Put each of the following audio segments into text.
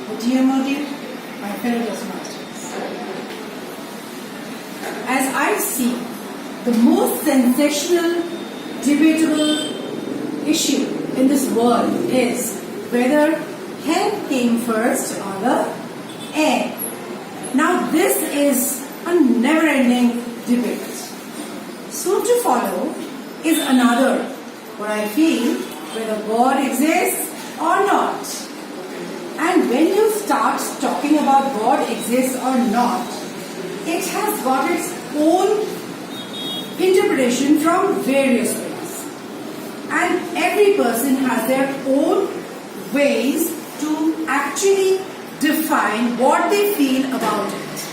the TM module, my fellow Toastmasters. As I see, the most sensational, debatable issue in this world is whether hen came first or the egg. Now this is a never-ending debate. Soon to follow is another, what I feel, whether God exists or not. And when you start talking about God exists or not, it has got its own interpretation from various ways. And every person has their own ways to actually define what they feel about it.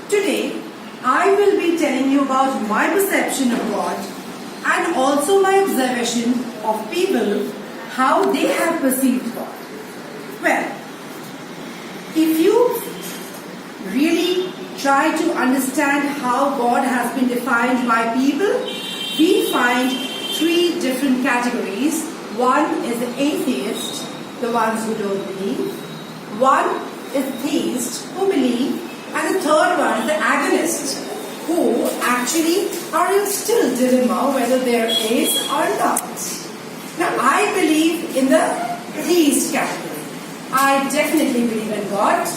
Today, I will be telling you about my perception of God and also my observation of people, how they have perceived God. Well, if you really try to understand how God has been defined by people, we find three different categories. One is the atheist, the ones who don't believe. One is theist, who believe. And the third one is the agonist, who actually are in still dilemma whether there is or not. Now, I believe in the theist category. I definitely believe in God,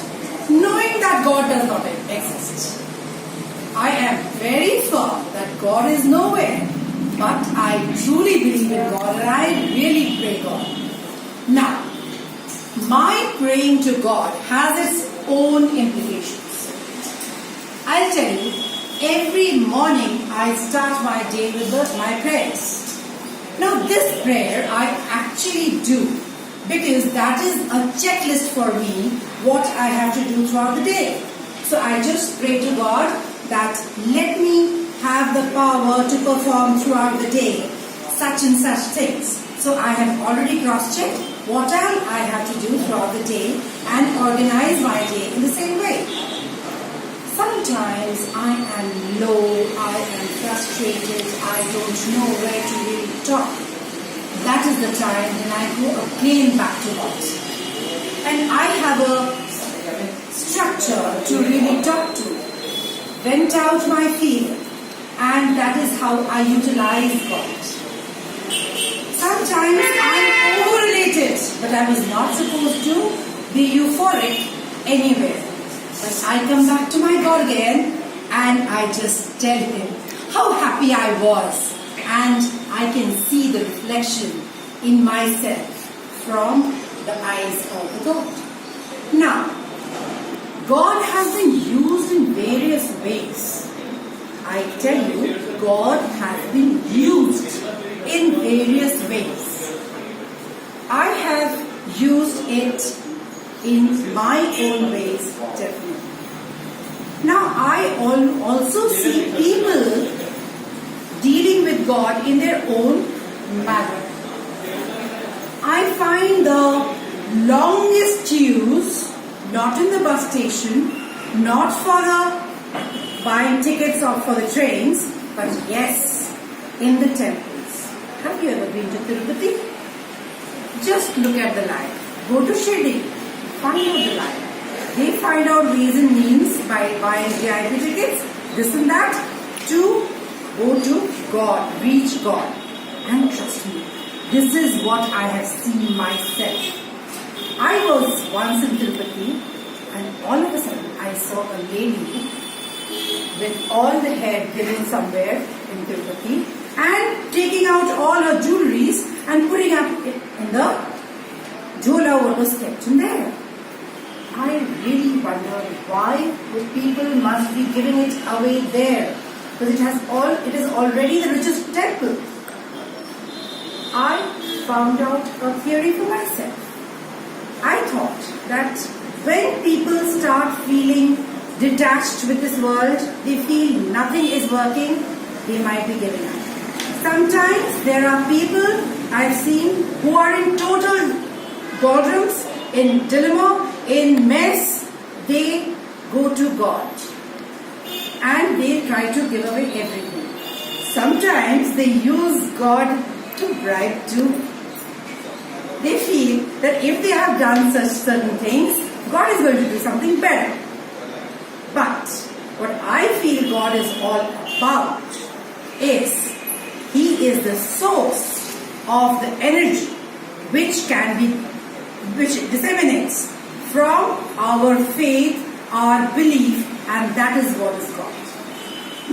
knowing that God does not exist. I am very firm that God is nowhere, but I truly believe in God and I really pray God. Now, my praying to God has its own implications. I'll tell you, every morning I start my day with my prayers. Now this prayer I actually do because that is a checklist for me what I have to do throughout the day. So I just pray to God that let me have the power to perform throughout the day such and such things. So I have already cross-checked what all I have to do throughout the day and organize my day in the same way. Sometimes I am low, I am frustrated, I don't know where to really talk. That is the time when I go again back to God. And I have a structure to really talk to, vent out my feeling, and that is how I utilize God. Sometimes I am overrelated, but I was not supposed to be euphoric anywhere. But I come back to my God again and I just tell Him how happy I was, and I can see the reflection in myself from the eyes of the God. Now, God has been used in various ways. I tell you, God has been used in various ways. I have used it in my own ways, definitely. Now, I also see people dealing with God in their own manner. I find the longest queues not in the bus station, not for the buying tickets or for the trains, but yes, in the temples. Have you ever been to Tirupati? Just look at the line. Go to Shirdi. Find out the line. They find out ways and means by buying VIP tickets, this and that, to go to God, reach God. And trust me, this is what I have seen myself. I was once in Tirupati and all of a sudden I saw a lady with all the hair given somewhere in Tirupati and taking out all her jewelries and putting up in the jhola what was kept in there. I really wonder why would people must be giving it away there, because it is already the richest temple. I found out a theory for myself. I thought that when people start feeling detached with this world, they feel nothing is working, they might be giving up. Sometimes there are people I've seen who are in total doldrums, in dilemma, in mess. They go to God and they try to give away everything. Sometimes they use God to bribe too. They feel that if they have done such certain things, God is going to do something better. But what I feel God is all about is He is the source of the energy which disseminates from our faith, our belief, and that is what is God.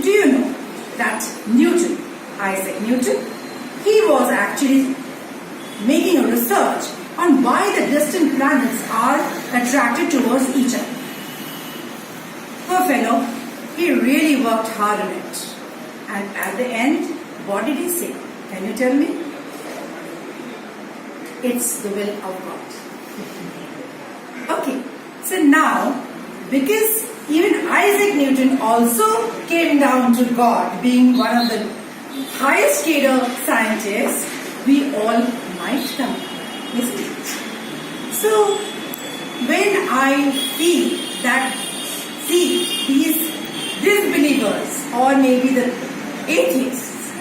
Do you know that Isaac Newton, he was actually making a research on why the distant planets are attracted towards each other. Poor fellow, he really worked hard on it. And at the end, what did he say? Can you tell me? It's the will of God. Okay, so now, because even Isaac Newton also came down to God, being one of the highest cadre scientists, we all might come, isn't it? So, when I feel that, see, these disbelievers or maybe the atheists,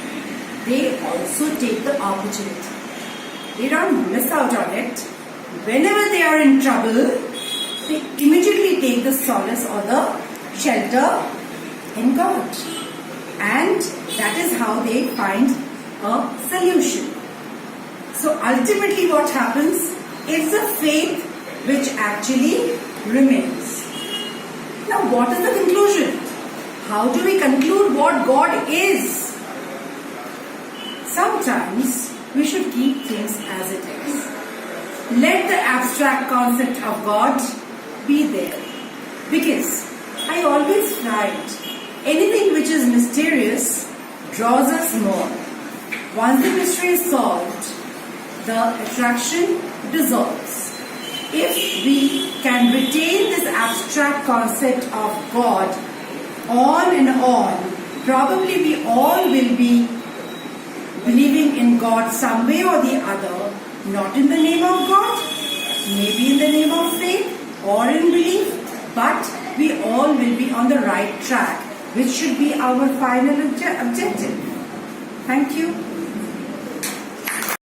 they also take the opportunity. They don't miss out on it. Whenever they are in trouble, they immediately take the solace or the shelter in God. And that is how they find a solution. So ultimately what happens is the faith which actually remains. Now what is the conclusion? How do we conclude what God is? Sometimes we should keep things as it is. Let the abstract concept of God be there. Because I always find anything which is mysterious draws us more. Once the mystery is solved, the attraction dissolves. If we can retain this abstract concept of God on and on, probably we all will be believing in God some way or the other, not in the name of God, maybe in the name of faith or in belief, but we all will be on the right track, which should be our final objective. Thank you.